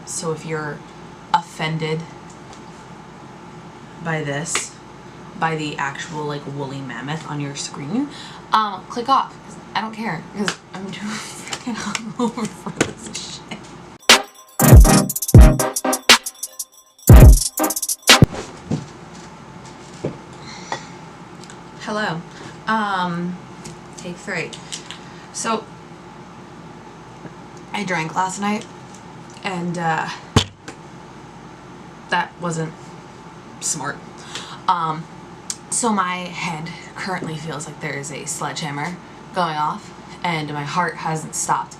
So if you're offended by this, by the actual like woolly mammoth on your screen, click off, because I don't care, because I'm too freaking hungover for this shit. Hello. Take 3. So I drank last night, and that wasn't smart. So my head currently feels like there is a sledgehammer going off, and my heart hasn't stopped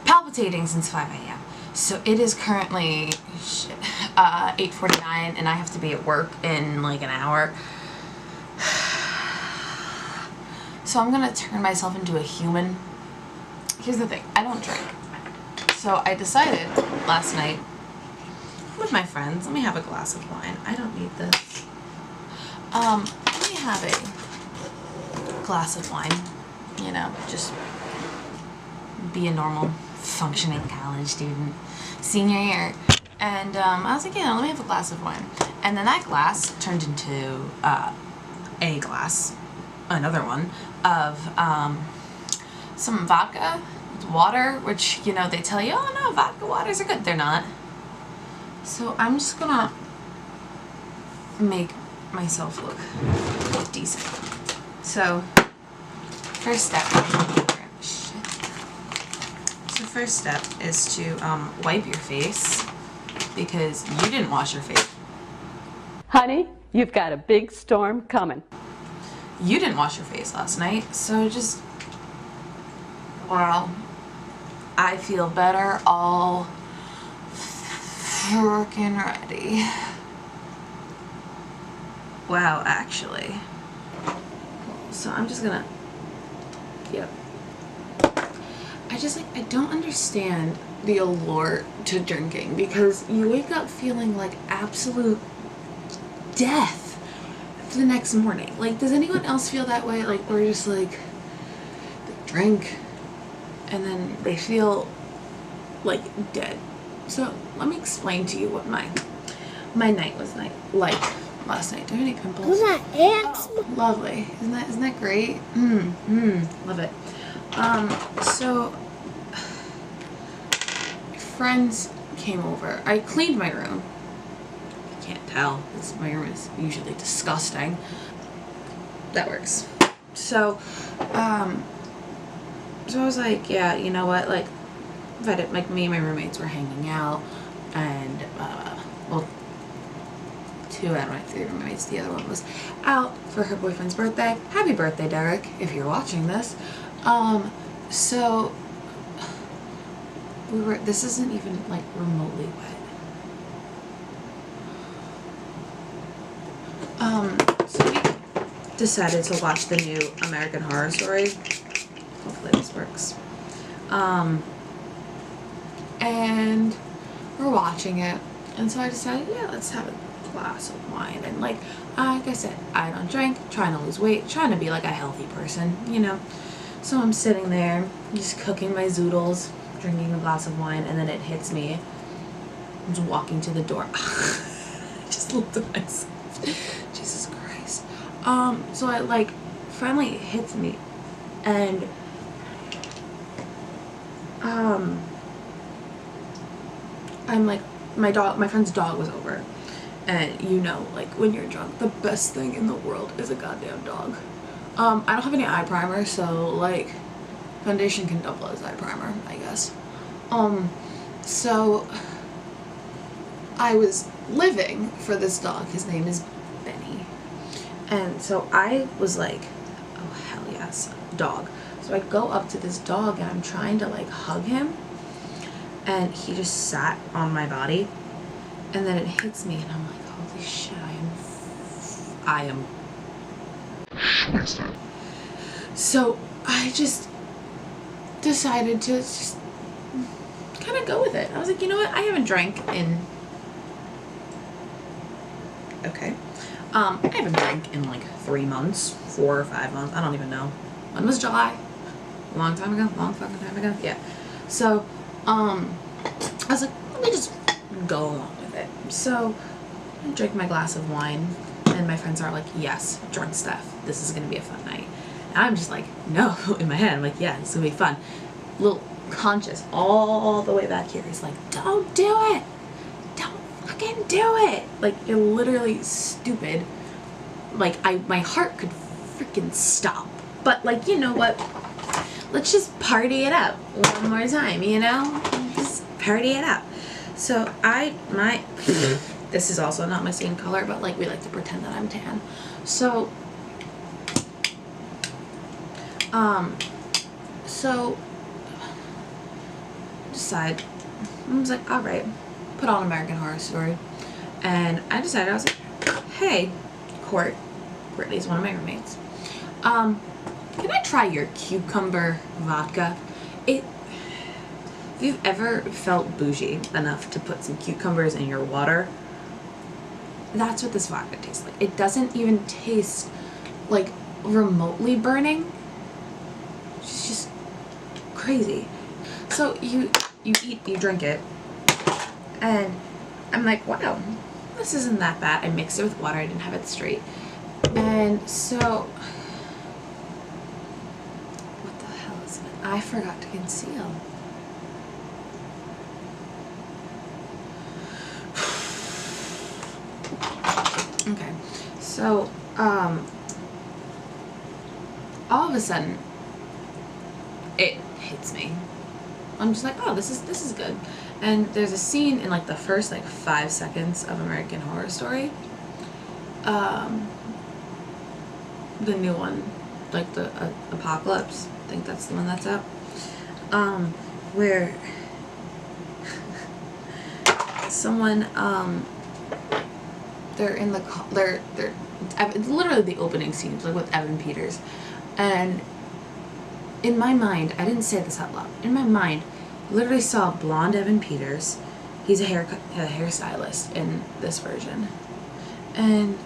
palpitating since 5 a.m. So it is currently 8:49, and I have to be at work in like an hour. So I'm gonna turn myself into a human. Here's the thing, I don't drink. So I decided last night with my friends, let me have a glass of wine. I don't need this. Let me have a glass of wine, you know, just be a normal functioning college student, senior year. And I was like, yeah, let me have a glass of wine. And then that glass turned into a glass, another one, of some vodka with water, which, you know, they tell you, oh no, vodka waters are good. They're not. So I'm just gonna make myself look decent. So first step, first step is to wipe your face, because you didn't wash your face. Honey, you've got a big storm coming. You didn't wash your face last night, so just, well, I feel better all freaking ready. Wow, actually. So I'm just gonna, yep. I don't understand the allure to drinking, because you wake up feeling like absolute death the next morning. Like, does anyone else feel that way? Like, we're just like, they drink and then they feel like dead. So let me explain to you what my night was like last night. Do I have any pimples? Was that ants? Oh, lovely. Isn't that great? Love it. So friends came over. I cleaned my room. You can't tell, because my room is usually disgusting. That works. So, so I was like, yeah, you know what, like, if I didn't, like, me and my roommates were hanging out, and, well, 2 out of my 3 roommates, the other one was out for her boyfriend's birthday. Happy birthday, Derek, if you're watching this. So this isn't even like remotely wet. So we decided to watch the new American Horror Story. Hopefully this works. And we're watching it, and so I decided, yeah, let's have a glass of wine. And like I said, I don't drink, trying to lose weight, trying to be like a healthy person, you know. So I'm sitting there, just cooking my zoodles, drinking a glass of wine, and then it hits me. I'm just walking to the door. I just looked at myself. Jesus Christ. So it like finally hits me, and I'm like, my friend's dog was over, and you know, like when you're drunk, the best thing in the world is a goddamn dog. I don't have any eye primer, so like foundation can double as eye primer, I guess. So I was living for this dog. His name is Benny. And so I was like, oh hell yes, dog. So I go up to this dog and I'm trying to like hug him, and he just sat on my body, and then it hits me and I'm like, holy shit, I am so I just decided to just kind of go with it. I was like, you know what, I haven't drank in, okay, I haven't drank in like 3 months, 4 or 5 months, I don't even know. When was July? A long time ago? Long fucking time ago? Yeah. So, I was like, let me just go along with it. So I drink my glass of wine, and my friends are like, yes, drunk Steph, this is gonna be a fun night. And I'm just like, no, in my head, I'm like, yeah, it's gonna be fun. Little conscious all the way back here is like, don't do it, don't fucking do it. Like, you're literally stupid. Like, my heart could freaking stop. But like, you know what? Let's just party it up one more time, you know? Just party it up. So this is also not my skin color, but like, we like to pretend that I'm tan. So, decide, I was like, alright, put on American Horror Story. And I decided, I was like, hey, Courtney's one of my roommates. Can I try your cucumber vodka? If you've ever felt bougie enough to put some cucumbers in your water, that's what this vodka tastes like. It doesn't even taste like remotely burning. It's just crazy. So you drink it, and I'm like, wow, this isn't that bad. I mixed it with water. I didn't have it straight. And so, what the hell is it? I forgot to conceal. Okay, so, all of a sudden, it hits me. I'm just like, oh, this is good. And there's a scene in like the first like 5 seconds of American Horror Story. The new one, like the Apocalypse. I think that's the one that's up. Where someone they're in the it's literally the opening scenes, like with Evan Peters, and in my mind, I didn't say this out loud. In my mind, I literally saw blonde Evan Peters. He's a hairstylist in this version, and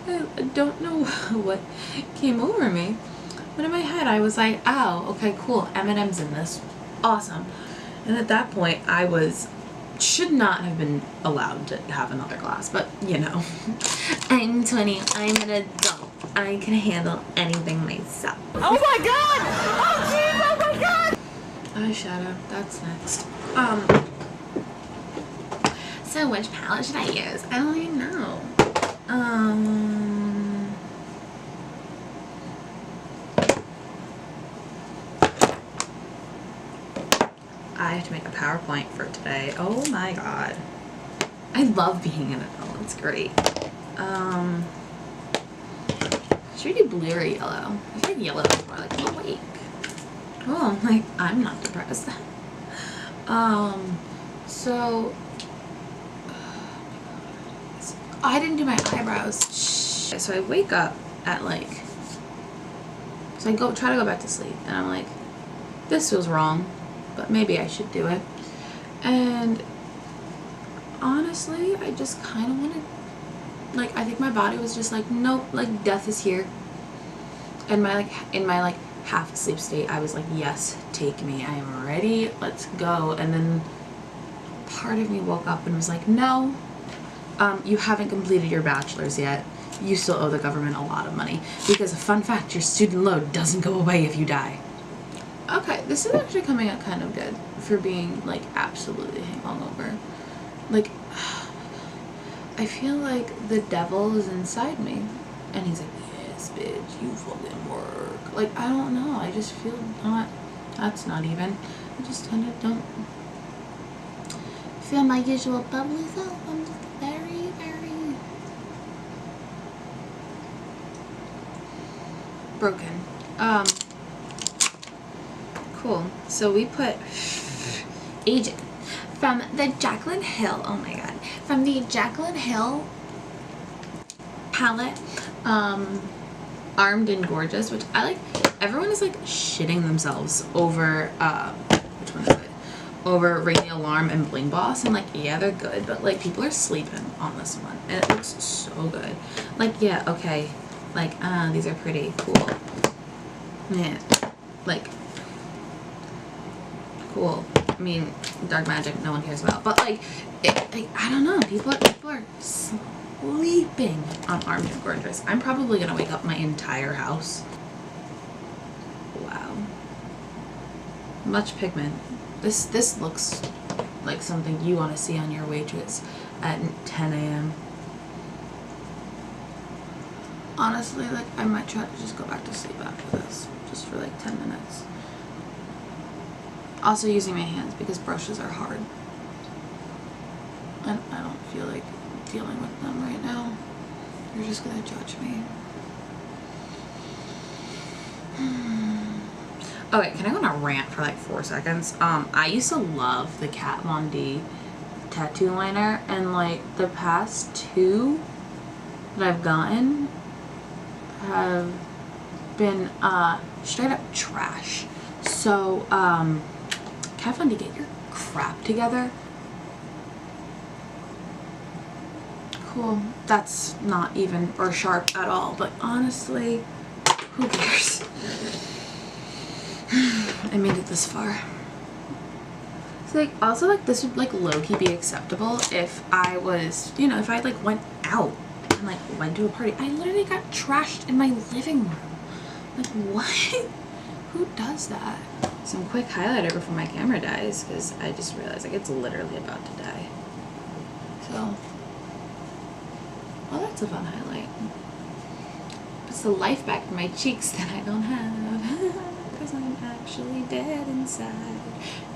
I don't know what came over me, but in my head I was like, oh, okay, cool, Eminem's in this, awesome. And at that point, should not have been allowed to have another glass, but you know, I'm 20, I'm an adult, I can handle anything myself. Oh my god! Oh jeez, oh my god! Eyeshadow, that's next. So which palette should I use? I don't even know. I have to make a PowerPoint for today. Oh my god. I love being an adult. It's great. Should we do blue or yellow? I feel like yellow is more like awake. Oh, I'm like, I'm not depressed. So I didn't do my eyebrows. So I wake up at like, so I try to go back to sleep, and I'm like, this feels wrong, but maybe I should do it. And honestly, I just kind of wanted, like, I think my body was just like, nope, like death is here. And in my half asleep state, I was like, yes, take me, I am ready, let's go. And then part of me woke up and was like, no, you haven't completed your bachelor's yet. You still owe the government a lot of money, because a fun fact, your student loan doesn't go away if you die. Okay, this is actually coming out kind of good for being like absolutely hungover. Like, I feel like the devil is inside me, and he's like, yes, bitch, you fucking work. Like, I don't know, I just feel not, that's not even, I just kind of don't feel my usual bubbly self. I'm just very, very broken. Cool. So we put Agent from the Jaclyn Hill. Oh my god. From the Jaclyn Hill palette, Armed and Gorgeous, which I like. Everyone is like shitting themselves over which one is it? Over Ring the Alarm and Bling Boss, and like, yeah, they're good, but like people are sleeping on this one, and it looks so good. Like, yeah, okay, like these are pretty cool. Yeah, like cool. I mean, dark magic, no one cares about. But like, I don't know. People are sleeping on Armed and Gorgeous. I'm probably gonna wake up my entire house. Wow. Much pigment. This looks like something you want to see on your waitress at 10 a.m. Honestly, like, I might try to just go back to sleep after this, just for like 10 minutes. Also using my hands because brushes are hard. And I don't feel like dealing with them right now. You're just gonna judge me. Okay, can I go on a rant for like 4 seconds? I used to love the Kat Von D tattoo liner, and like the past 2 that I've gotten have been straight up trash. So Kat Von D, get your crap together. Cool. That's not even or sharp at all, but honestly, who cares? I made it this far. So like, also like this would like low-key be acceptable if I was, you know, if I like went out and like went to a party. I literally got trashed in my living room. Like, what? Who does that? Some quick highlighter before my camera dies, because I just realized like it's literally about to die. So, well, that's a fun highlight. Puts the life back in my cheeks that I don't have. Because I'm actually dead inside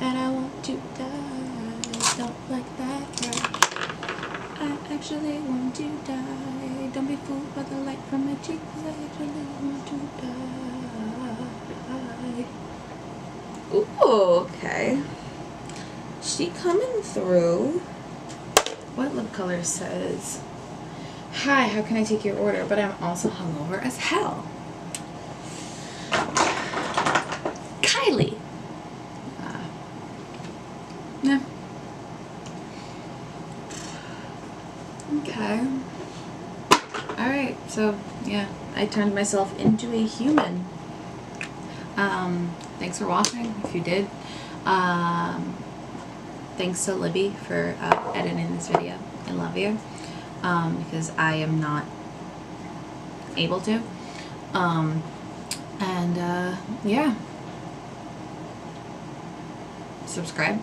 and I want to die. Don't like that right. I actually want to die. Don't be fooled by the light from my cheeks. I actually want to die. Ooh, okay. She coming through. What lip color says, "Hi, how can I take your order? But I'm also hungover as hell." Kylie. Yeah. Okay. Alright, so yeah, I turned myself into a human. Thanks for watching, if you did. Thanks to Libby for editing this video. I love you. Because I am not able to. Yeah. Subscribe.